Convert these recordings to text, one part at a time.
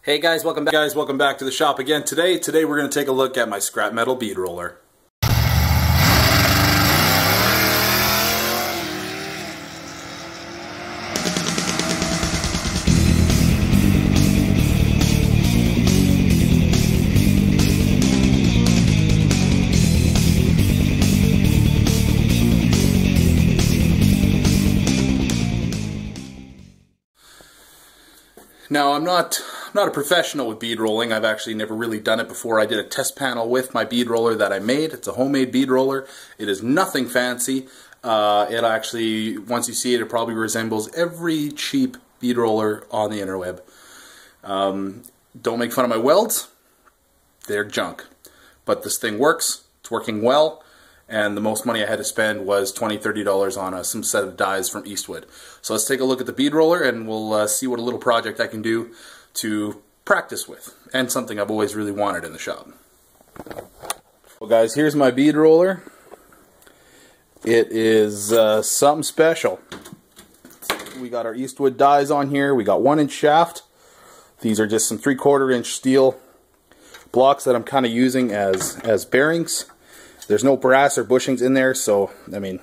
Hey guys, welcome back to the shop again. Today we're going to take a look at my scrap metal bead roller. Now, I'm not a professional with bead rolling. I've actually never really done it before. I did a test panel with my bead roller that I made. It's a homemade bead roller. It is nothing fancy. It actually, once you see it, it probably resembles every cheap bead roller on the interweb. Don't make fun of my welds. They're junk. But this thing works. It's working well. And the most money I had to spend was $20, $30 on some set of dies from Eastwood. So let's take a look at the bead roller and we'll see what a little project I can do to practice with. And something I've always really wanted in the shop. Well guys, here's my bead roller. It is something special. We got our Eastwood dies on here. We got 1-inch shaft. These are just some 3/4 inch steel blocks that I'm kind of using as bearings. There's no brass or bushings in there, so, I mean,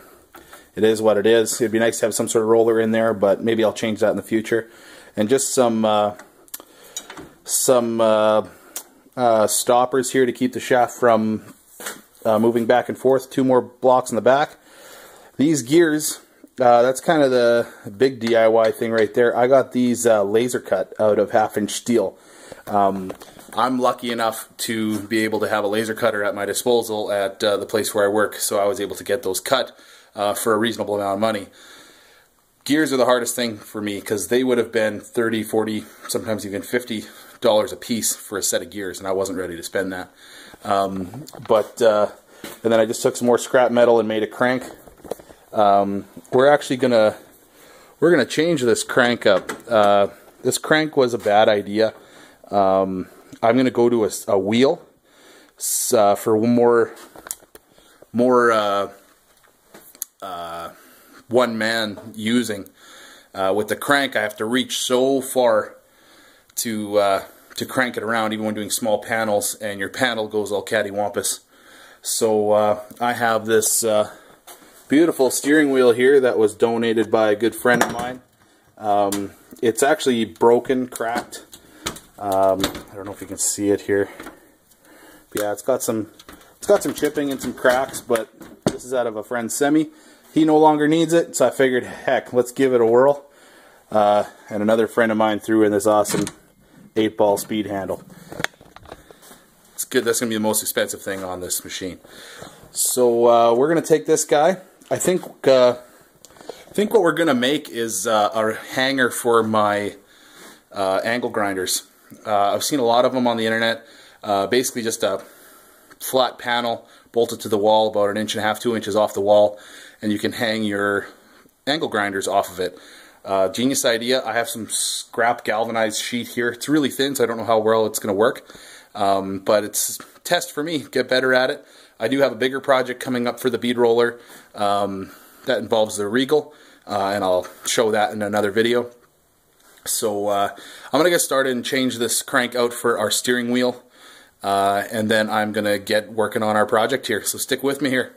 it is what it is. It'd be nice to have some sort of roller in there, but maybe I'll change that in the future. And just some stoppers here to keep the shaft from moving back and forth. 2 more blocks in the back. These gears, that's kind of the big DIY thing right there. I got these laser cut out of 1/2-inch steel. I'm lucky enough to be able to have a laser cutter at my disposal at the place where I work, so I was able to get those cut for a reasonable amount of money. Gears are the hardest thing for me because they would have been $30, $40, sometimes even $50 a piece for a set of gears, and I wasn't ready to spend that. And then I just took some more scrap metal and made a crank. We're actually gonna change this crank up. This crank was a bad idea. I'm going to go to a wheel for more one-man using. With the crank, I have to reach so far to crank it around, even when doing small panels, and your panel goes all cattywampus. So I have this beautiful steering wheel here that was donated by a good friend of mine. It's actually broken, cracked. I don't know if you can see it here. But yeah, it's got some chipping and some cracks, but this is out of a friend's semi. He no longer needs it, so I figured, heck, let's give it a whirl. And another friend of mine threw in this awesome 8-ball speed handle. It's good. That's going to be the most expensive thing on this machine. So we're going to take this guy. I think what we're going to make is a hanger for my angle grinders. I've seen a lot of them on the internet. Basically just a flat panel bolted to the wall about 1.5 inches, 2 inches off the wall, and you can hang your angle grinders off of it. Genius idea. I have some scrap galvanized sheet here. It's really thin, so I don't know how well it's going to work. But it's a test for me. Get better at it. I do have a bigger project coming up for the bead roller that involves the Regal, and I'll show that in another video. So I'm going to get started and change this crank out for our steering wheel, and then I'm going to get working on our project here. So stick with me here.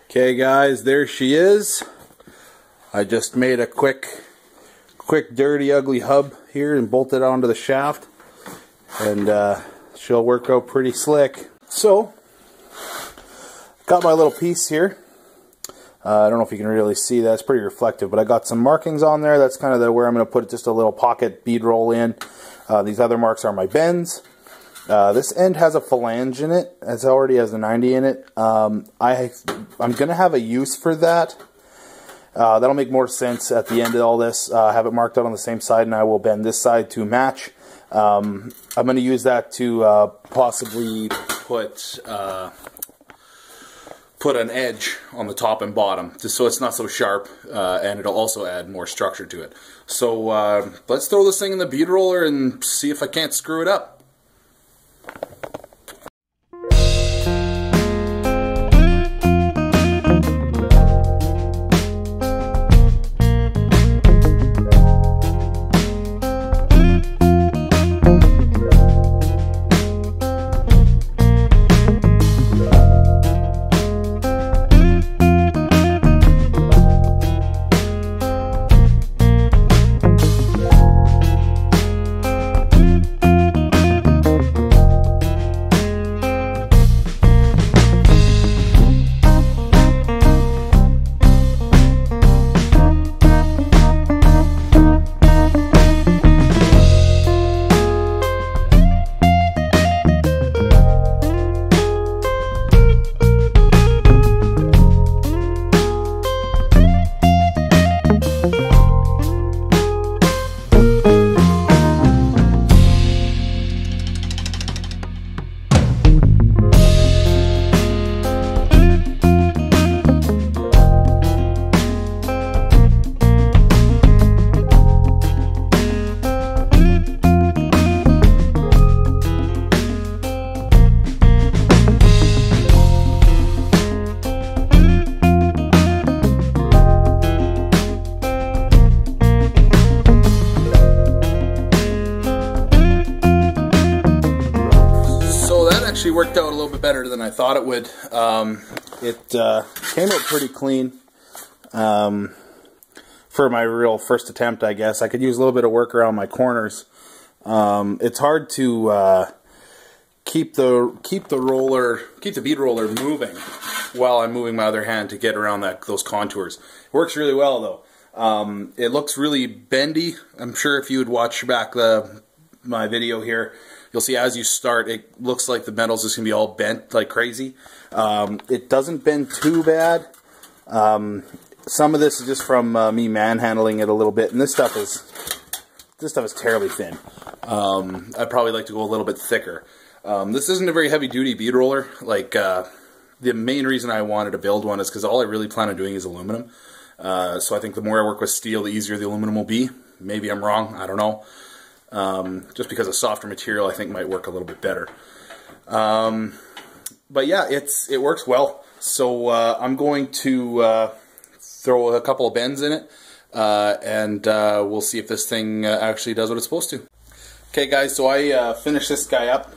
Okay guys, there she is. I just made a quick dirty ugly hub here and bolted it onto the shaft, and she'll work out pretty slick. So got my little piece here. I don't know if you can really see that. It's pretty reflective, but I got some markings on there. That's kind of where I'm going to put just a little pocket bead roll in. These other marks are my bends. This end has a phalange in it. It already has a 90 in it. I'm going to have a use for that. That'll make more sense at the end of all this. Have it marked out on the same side, and I will bend this side to match. I'm going to use that to possibly put an edge on the top and bottom, just so it's not so sharp, and it'll also add more structure to it. So let's throw this thing in the bead roller and see if I can't screw it up. worked out a little bit better than I thought it would. It came out pretty clean for my real first attempt, I guess. I could use a little bit of work around my corners. It's hard to keep the bead roller moving while I'm moving my other hand to get around those contours. It works really well though. It looks really bendy. I'm sure if you would watch back my video here, you'll see as you start, it looks like the metal's just gonna be all bent like crazy. It doesn't bend too bad. Some of this is just from me manhandling it a little bit, and this stuff is terribly thin. I'd probably like to go a little bit thicker. This isn't a very heavy duty bead roller. Like the main reason I wanted to build one is because all I really plan on doing is aluminum. So I think the more I work with steel, the easier the aluminum will be. Maybe I'm wrong, I don't know. Just because a softer material I think might work a little bit better. But yeah, it works well. So I'm going to throw a couple of bends in it, and we'll see if this thing actually does what it's supposed to. Okay guys, so I finished this guy up.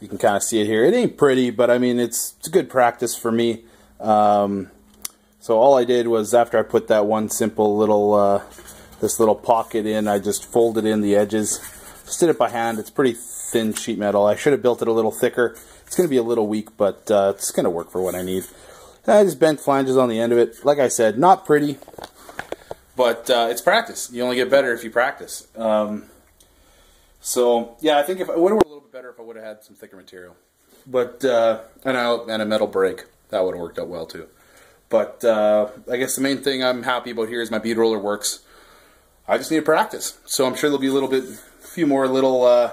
You can kind of see it here. It ain't pretty, but I mean it's a good practice for me. So all I did was, after I put that one simple little this little pocket in, I just folded in the edges. Just did it by hand. It's pretty thin sheet metal. I should have built it a little thicker. It's going to be a little weak, but it's going to work for what I need. And I just bent flanges on the end of it. Like I said, not pretty, but it's practice. You only get better if you practice. So yeah, I think if I would have worked a little bit better if I would have had some thicker material. But and a metal brake, that would have worked out well too. But I guess the main thing I'm happy about here is my bead roller works. I just need to practice. So I'm sure there'll be a few more little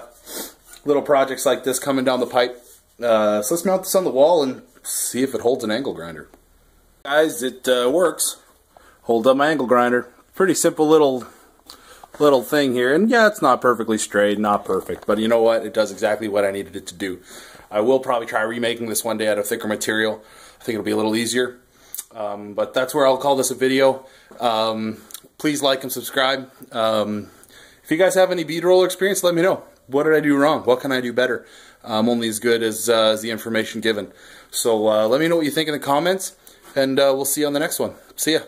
projects like this coming down the pipe. So let's mount this on the wall and see if it holds an angle grinder. Guys, it works. Hold up my angle grinder. Pretty simple little thing here. And yeah, it's not perfectly straight, not perfect. But you know what? It does exactly what I needed it to do. I will probably try remaking this one day out of thicker material. I think it'll be a little easier. But that's where I'll call this a video. Please like and subscribe. If you guys have any bead roller experience, let me know. What did I do wrong? What can I do better? I'm only as good as the information given. So let me know what you think in the comments, and we'll see you on the next one. See ya.